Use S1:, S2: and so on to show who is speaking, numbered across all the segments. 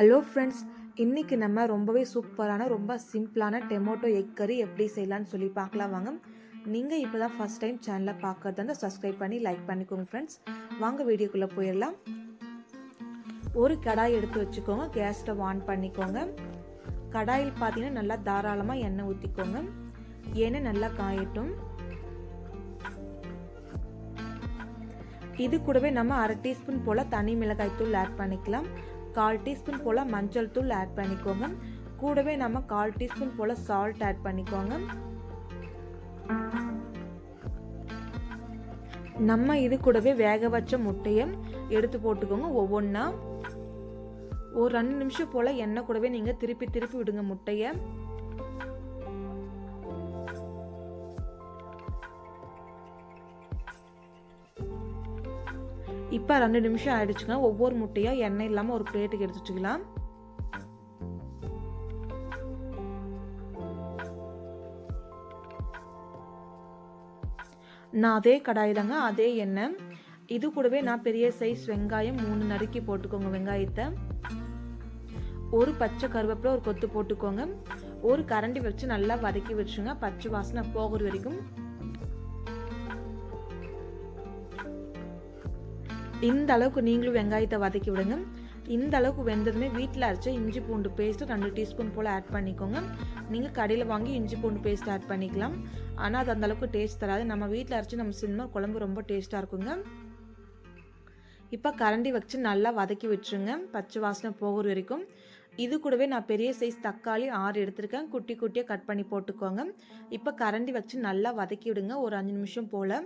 S1: Hello friends, இன்றைக்கி நம்ம ரொம்பவே சூப்பரான ரொம்ப சிம்பிளான டொமேட்டோ எக் கறி எப்படி செய்யலான்னு சொல்லி பார்க்கலாம் வாங்க. நீங்கள் இப்போ தான் ஃபஸ்ட் டைம் சேனலை பார்க்கறது வந்து சப்ஸ்கிரைப் பண்ணி லைக் பண்ணிக்கோங்க ஃப்ரெண்ட்ஸ். வாங்க வீடியோக்குள்ளே போயிடலாம். ஒரு கடாய் எடுத்து வச்சுக்கோங்க, கேஸ் ஸ்டவ் ஆன் பண்ணிக்கோங்க. கடாயில் பார்த்தீங்கன்னா நல்லா தாராளமாக எண்ணெய் ஊற்றிக்கோங்க. எண்ணெய் நல்லா காயட்டும். இது கூடவே நம்ம 1/2 டீஸ்பூன் போல் தனி மிளகாய் தூள் ஆட் பண்ணிக்கலாம். 1/4 டீஸ்பூன் போல் மஞ்சள் தூள் ஆட் பண்ணிக்கோங்க. கூடவே நம்ம 1/4 டீஸ்பூன் போல் சால்ட் ஆட் பண்ணிக்கோங்க. நம்ம இது கூடவே வேக வச்ச முட்டையை எடுத்து போட்டுக்கோங்க. ஒவ்வொன்றா ஒரு 2 நிமிஷம் போல் எண்ணெய் கூடவே நீங்கள் திருப்பி திருப்பி விடுங்க முட்டையை. இப்போ 2 நிமிஷம் ஆயிடுச்சுங்க. ஒவ்வொரு முட்டையாக எண்ணெய் இல்லாமல் ஒரு பிளேட்டுக்கு எடுத்து வச்சுக்கலாம். நான் அதே கடாய் தாங்க, அதே எண்ணெய். இது கூடவே நான் பெரிய சைஸ் வெங்காயம் 3 நறுக்கி போட்டுக்கோங்க. வெங்காயத்தை ஒரு பச்சை கருவேப்பிலை ஒரு கொத்து போட்டுக்கோங்க. ஒரு கரண்டி வச்சு நல்லா வதக்கி வச்சுங்க, பச்சை வாசனை போகிற வரைக்கும். இந்த அளவுக்கு நீங்களும் வெங்காயத்தை வதக்கி விடுங்க. இந்த அளவுக்கு வெந்ததுமே வீட்டில் அரைச்ச இஞ்சி பூண்டு பேஸ்ட்டு 2 டீஸ்பூன் போல் ஆட் பண்ணிக்கோங்க. நீங்கள் கடையில் வாங்கி இஞ்சி பூண்டு பேஸ்ட் ஆட் பண்ணிக்கலாம், ஆனால் அது அந்தளவுக்கு டேஸ்ட் தராது. நம்ம வீட்டில் அரைச்சி நம்ம சின்ன குழம்பு ரொம்ப டேஸ்ட்டாக இருக்குங்க. இப்போ கரண்டி வச்சு நல்லா வதக்கி விட்டுருங்க, பச்சை வாசனை போகிற வரைக்கும். இது கூடவே நான் பெரிய சைஸ் தக்காளி 6 எடுத்திருக்கேன், குட்டி குட்டியாக கட் பண்ணி போட்டுக்கோங்க. இப்போ கரண்டி வச்சு நல்லா வதக்கி விடுங்க ஒரு 5 நிமிஷம் போல்.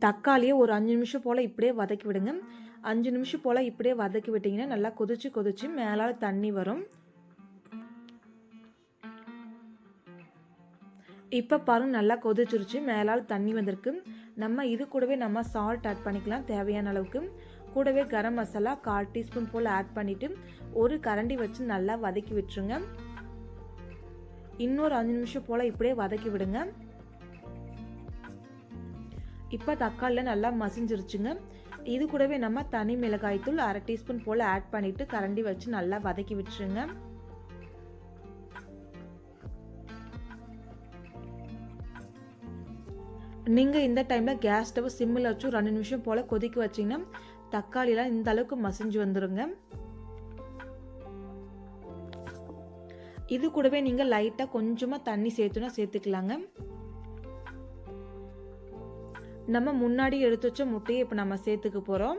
S1: தக்காளியை ஒரு 5 நிமிஷம் போல் இப்படியே வதக்கி விடுங்க. 5 நிமிஷம் போல் இப்படியே வதக்கி விட்டிங்கன்னா நல்லா கொதிச்சு மேலால் தண்ணி வரும். இப்போ பாருங்க, நல்லா கொதிச்சிருச்சு, மேலால் தண்ணி வந்திருக்கு. நம்ம இது கூடவே நம்ம சால்ட் ஆட் பண்ணிக்கலாம் தேவையான அளவுக்கு. கூடவே கரம் மசாலா 1/4 டீஸ்பூன் போல் ஆட் பண்ணிவிட்டு ஒரு கரண்டி வச்சு நல்லா வதக்கி விட்டுருங்க. இன்னொரு 5 நிமிஷம் போல் இப்படியே வதக்கி விடுங்க. இப்போ தக்காளியில் நல்லா மசிஞ்சிருச்சுங்க. இது கூடவே நம்ம தனி மிளகாய் தூள் 1/2 டீஸ்பூன் போல் ஆட் பண்ணிவிட்டு கரண்டி வச்சு நல்லா வதக்கி விட்டுருங்க. நீங்கள் இந்த டைமில் கேஸ் ஸ்டவ் சிம்மில் வச்சு 2 நிமிஷம் போல் கொதிக்க வச்சிங்கன்னா தக்காளிலாம் இந்த அளவுக்கு மசிஞ்சு வந்துடுங்க. இது கூடவே நீங்கள் லைட்டாக கொஞ்சமாக தண்ணி சேர்த்துக்கலாங்க. நம்ம முன்னாடி எடுத்து வச்ச முட்டையை இப்போ நம்ம சேர்த்துக்க போகிறோம்.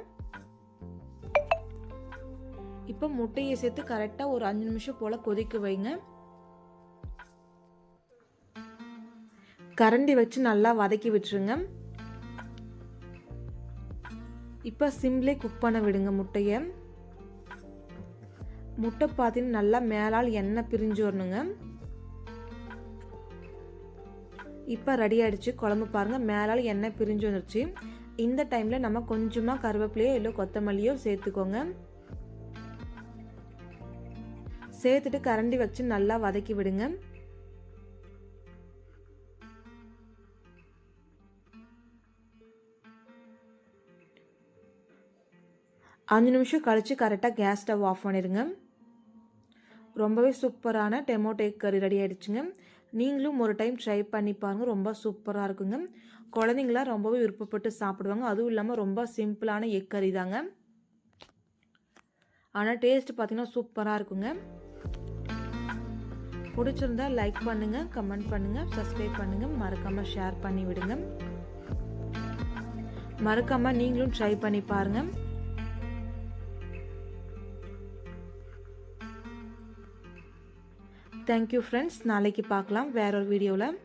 S1: இப்போ முட்டையை சேர்த்து கரெக்டாக ஒரு 5 நிமிஷம் போல் கொதிக்க வைங்க. கரண்டி வச்சு நல்லா வதக்கி விட்டுருங்க. இப்போ சிம்லே குக் பண்ண விடுங்க முட்டையை. முட்டை பார்த்தீங்கன்னா நல்லா மேலால் எண்ணெய் பிரிஞ்சு வரணுங்க. இப்போ ரெடி ஆகிடுச்சு குழம்பு. பாருங்கள், மேலால் எண்ணெய் பிரிஞ்சு வந்துருச்சு. இந்த டைமில் நம்ம கொஞ்சமாக கருவேப்பிலையோ இல்லை கொத்தமல்லியோ சேர்த்துக்கோங்க. சேர்த்துட்டு கரண்டி வச்சு நல்லா வதக்கி விடுங்க. அஞ்சு நிமிஷம் கழித்து கரெக்டாக கேஸ் ஸ்டவ் ஆஃப் பண்ணிடுங்க. ரொம்பவே சூப்பரான டொமேட்டோ எக் கறி ரெடி ஆகிடுச்சுங்க. நீங்களும் ஒரு டைம் ட்ரை பண்ணி பாருங்கள், ரொம்ப சூப்பராக இருக்குங்க. குழந்தைங்களாம் ரொம்பவே விருப்பப்பட்டு சாப்பிடுவாங்க. அதுவும் இல்லாமல் ரொம்ப சிம்பிளான எக் கறி தாங்க, ஆனால் டேஸ்ட் பார்த்திங்கன்னா சூப்பராக இருக்குங்க. பிடிச்சிருந்தா லைக் பண்ணுங்கள், கமெண்ட் பண்ணுங்கள், சப்ஸ்கிரைப் பண்ணுங்கள், மறக்காமல் ஷேர் பண்ணி விடுங்க. மறக்காமல் நீங்களும் ட்ரை பண்ணி பாருங்கள். Thank you friends. நாளைக்கு பார்க்கலாம் வேற ஒரு வீடியோவில்.